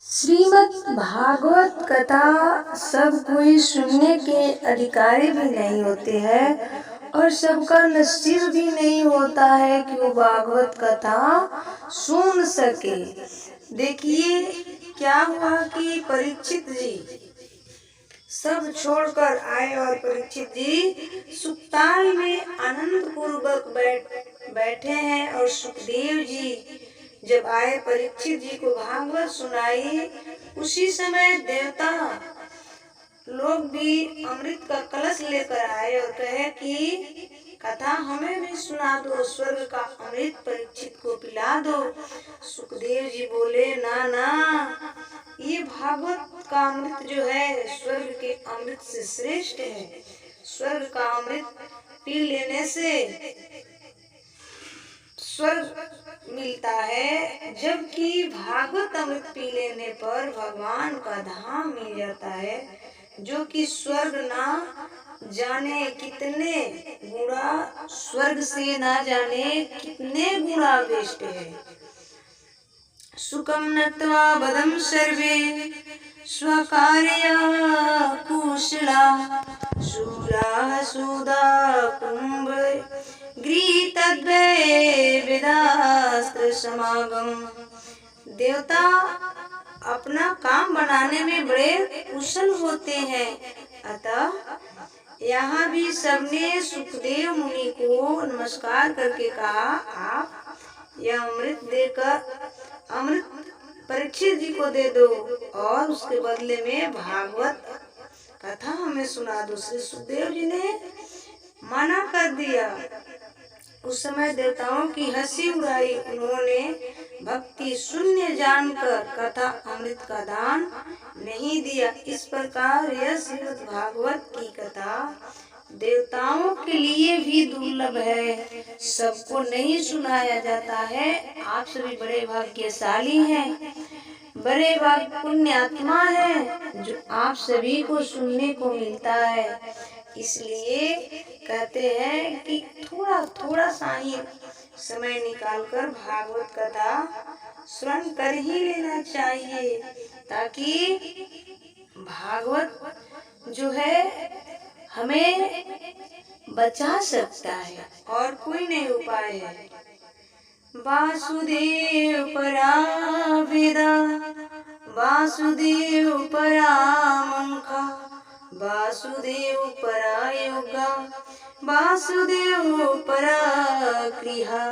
श्रीमद् भागवत कथा सब कोई सुनने के अधिकारी भी नहीं होते हैं और सबका नसीब भी नहीं होता है कि वो भागवत कथा सुन सके। देखिए क्या हुआ कि परीक्षित जी सब छोड़कर आए और परीक्षित जी सुखताल में आनंद पूर्वक बैठे हैं और सुखदेव जी जब आए परीक्षित जी को भागवत सुनाई। उसी समय देवता लोग भी अमृत का कलश लेकर आए और कहे कि कथा हमें भी सुना दो, स्वर्ग का अमृत परीक्षित को पिला दो। सुखदेव जी बोले ना ना, ये भागवत का अमृत जो है स्वर्ग के अमृत से श्रेष्ठ है। स्वर्ग का अमृत पी लेने से स्वर्ग मिलता है, जबकि भागवत अमृत पी लेने पर भगवान का धाम मिल जाता है, जो कि स्वर्ग ना जाने कितने गुणा, स्वर्ग से ना जाने कितने गुणा बेस्ट है। सुखम नत्वा बदम सर्वे स्वकार्या कुशला शूरा सुदा कुंभ गृहीतद्वै वेदास्त्र समागम। देवता अपना काम बनाने में बड़े कुशल होते हैं, अतः यहाँ भी सबने सुखदेव मुनि को नमस्कार करके कहा, आप यह अमृत देकर अमृत परीक्षित जी को दे दो और उसके बदले में भागवत कथा हमें सुना दो। श्री सुखदेव जी ने मना कर दिया। उस समय देवताओं की हंसी उड़ाई, उन्होंने भक्ति शून्य जानकर कथा अमृत का दान नहीं दिया। इस प्रकार यह श्रीमद् भागवत की कथा देवताओं के लिए भी दुर्लभ है, सबको नहीं सुनाया जाता है। आप सभी बड़े भाग्यशाली हैं, बड़े भाग्य पुण्य आत्मा है जो आप सभी को सुनने को मिलता है। इसलिए कहते हैं कि थोड़ा थोड़ा सा ही समय निकालकर भागवत कथा श्रवण कर ही लेना चाहिए, ताकि भागवत जो है हमें बचा सकता है और कोई नहीं उपाय है। वासुदेव परा वेदा वासुदेव परा मंखा वासुदेव परा योगा वासुदेव परा क्रिया।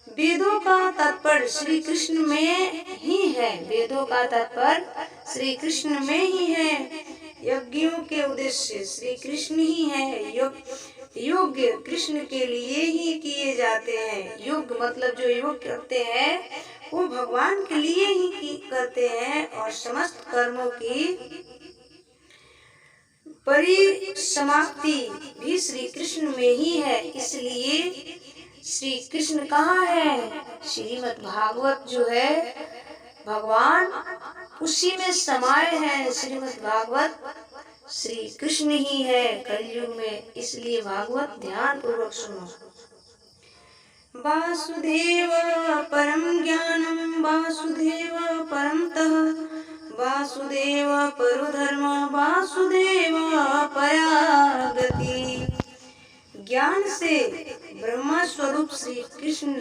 वेदों का तात्पर्य श्री कृष्ण में ही है, वेदों का तात्पर्य श्री कृष्ण में ही है। यज्ञों के उद्देश्य श्री कृष्ण ही है। यज्ञ कृष्ण के लिए ही किए जाते हैं। यज्ञ मतलब जो योग करते हैं वो भगवान के लिए ही करते हैं और समस्त कर्मों की परिसमाप्ति भी श्री कृष्ण में ही है। इसलिए श्री कृष्ण कहाँ है? श्रीमद् भागवत जो है भगवान उसी में समाये हैं। श्रीमद् भागवत श्री कृष्ण ही है कलयुग में, इसलिए भागवत ध्यान पूर्वक सुनो। वासुदेव परम ज्ञानम वासुदेव परम तप वासुदेव परो धर्म वासुदेव परागति। ज्ञान से ब्रह्मा स्वरूप श्री कृष्ण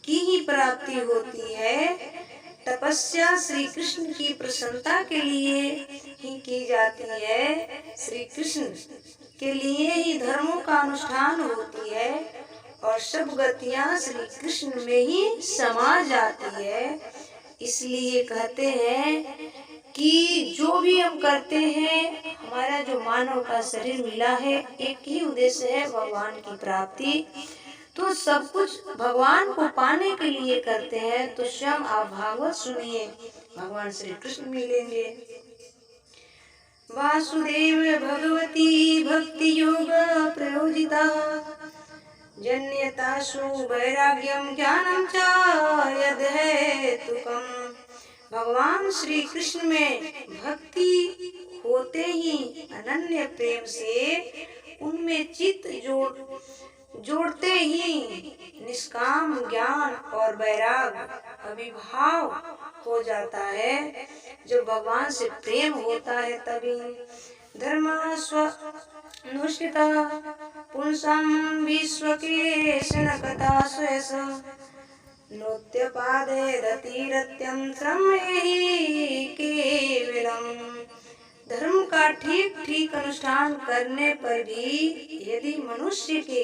की ही प्राप्ति होती है। तपस्या श्री कृष्ण की प्रसन्नता के लिए ही की जाती है। श्री कृष्ण के लिए ही धर्मों का अनुष्ठान होती है और सब गतियां श्री कृष्ण में ही समा जाती है। इसलिए कहते हैं कि जो भी हम करते हैं, हमारा जो मानव का शरीर मिला है, एक ही उद्देश्य है, भगवान की प्राप्ति। तो सब कुछ भगवान को पाने के लिए करते हैं। तो स्वयं आप भागवत सुनिए, भगवान श्री कृष्ण मिलेंगे। वासुदेव भगवती भक्ति योग प्रयोजिता जन्यतासु वैराग्यम ज्ञानम च यद हेतुकम्। भगवान श्री कृष्ण में भक्ति होते ही अनन्य प्रेम से उनमें चित्त जोड़ते ही निष्काम ज्ञान और वैराग अभिभाव हो जाता है। जब भगवान से प्रेम होता है तभी धर्म स्वनुष्ठिता पुंसां विश्व के कथा स्वयस नृत्य पादे दतिरत्यं श्रम ही केवलम। धर्म का ठीक ठीक अनुष्ठान करने पर भी यदि मनुष्य के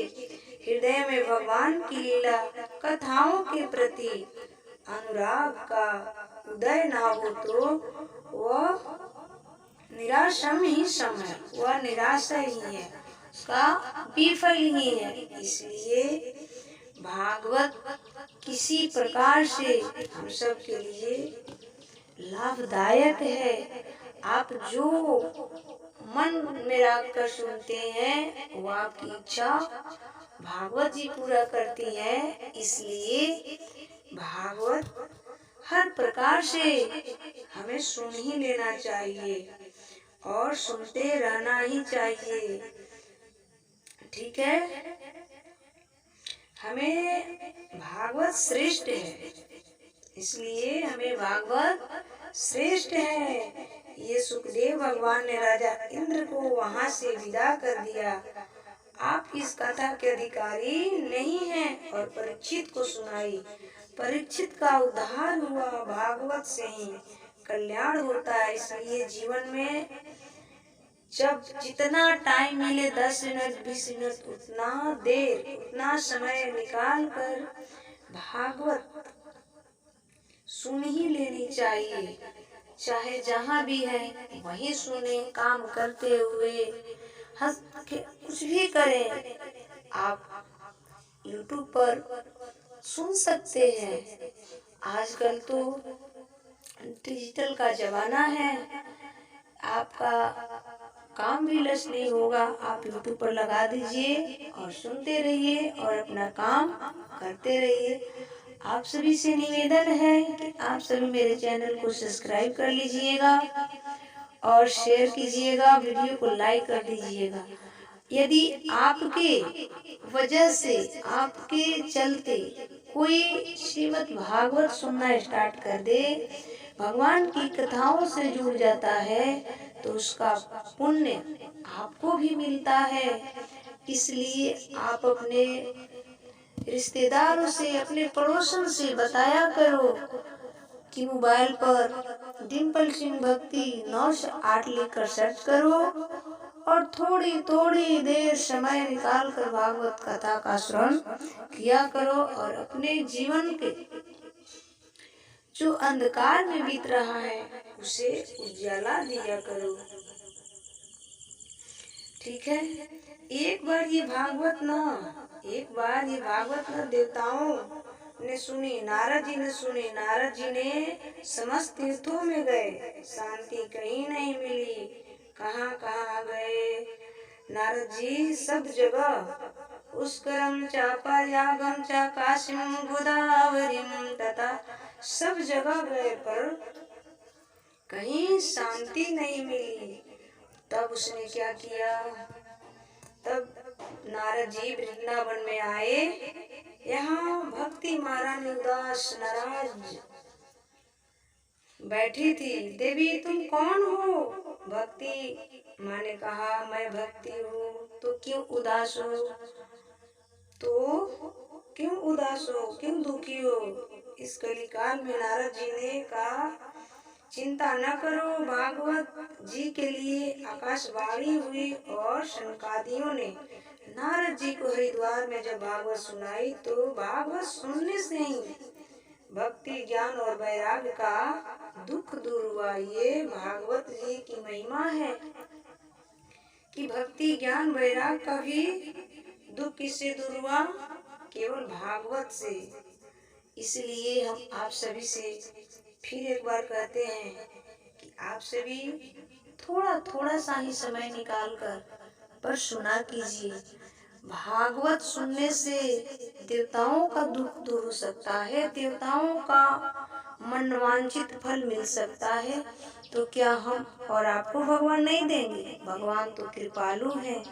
हृदय में भगवान की लीला कथाओं के प्रति अनुराग का उदय ना हो तो वह निराशम ही सम है, वह निराशा ही है, उसका विफल ही है। इसलिए भागवत किसी प्रकार से हम सब के लिए लाभदायक है। आप जो मन में रख कर सुनते हैं वो आपकी इच्छा भागवत जी पूरा करती है। इसलिए भागवत हर प्रकार से हमें सुन ही लेना चाहिए और सुनते रहना ही चाहिए। ठीक है, हमें भागवत श्रेष्ठ है, इसलिए हमें भागवत श्रेष्ठ है। ये सुखदेव भगवान ने राजा इंद्र को वहां से विदा कर दिया। आप इस कथा के अधिकारी नहीं हैं और परीक्षित को सुनाई। परीक्षित का उद्धार हुआ, भागवत से ही कल्याण होता है। इसलिए जीवन में जब जितना टाइम मिले 10 मिनट 20 मिनट उतना समय निकाल कर भागवत सुन ही लेनी चाहिए। चाहे जहाँ भी है वहीं सुने, काम करते हुए हंस के कुछ भी करें। आप YouTube पर सुन सकते हैं। आजकल तो डिजिटल का जमाना है, आपका काम भी लस नहीं होगा, आप YouTube पर लगा दीजिए और सुनते रहिए और अपना काम करते रहिए। आप सभी से निवेदन है कि आप सभी मेरे चैनल को सब्सक्राइब कर लीजिएगा और शेयर कीजिएगा, वीडियो को लाइक कर दीजिएगा। यदि आपके वजह से, आपके चलते कोई श्रीमद् भागवत सुनना स्टार्ट कर दे, भगवान की कथाओं से जुड़ जाता है, तो उसका पुण्य आपको भी मिलता है। इसलिए आप अपने रिश्तेदारों से, अपने पड़ोसन से बताया करो कि मोबाइल पर डिम्पल सिंह भक्ति 908 लिखकर सर्च करो और थोड़ी थोड़ी देर समय निकाल कर भागवत कथा का श्रवण किया करो और अपने जीवन के जो अंधकार में बीत रहा है उसे उजाला दिया करो। ठीक है, एक बार ये भागवत न देवताओं ने सुनी, नारद जी ने सुनी। नारद जी ने समस्त तीर्थों में गए, शांति कहीं नहीं मिली। कहाँ कहाँ गए नारद जी? सब जगह पुष्करम चा प्रयागम चा काशीम गोदावरीम तथा सब जगह गए पर कहीं शांति नहीं मिली। तब उसने क्या किया? तब नारद जी वृंदावन में आए। यहाँ भक्ति महारानी उदास नाराज बैठी थी। देवी तुम कौन हो? भक्ति माँ ने कहा मैं भक्ति हूँ। तो क्यों उदास हो? क्यों दुखी हो? इस कलिकाल में नारद जी ने कहा चिंता न करो, भागवत जी के लिए आकाशवाणी हुई और शनकादियों ने नारद जी को हरिद्वार में जब भागवत सुनाई तो भागवत सुनने से ही भक्ति ज्ञान और वैराग्य का दुख दूर हुआ। ये भागवत जी की महिमा है कि भक्ति ज्ञान वैराग्य का भी दुख किससे दूर हुआ? केवल भागवत से। इसलिए हम आप सभी से फिर एक बार कहते हैं कि आप सभी थोड़ा थोड़ा सा ही समय निकाल कर पर सुना कीजिए। भागवत सुनने से देवताओं का दुख दूर हो सकता है, देवताओं का मनवांछित फल मिल सकता है। तो क्या हम और आपको भगवान नहीं देंगे? भगवान तो कृपालु हैं,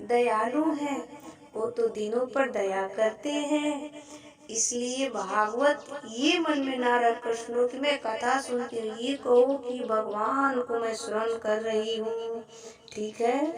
दयालु हैं, वो तो दिनों पर दया करते हैं। इसलिए भागवत ये मन में ना रखकर सुनो कि मैं कथा सुनती हूँ, ये कहो कि भगवान को मैं स्मरण कर रही हूँ। ठीक है।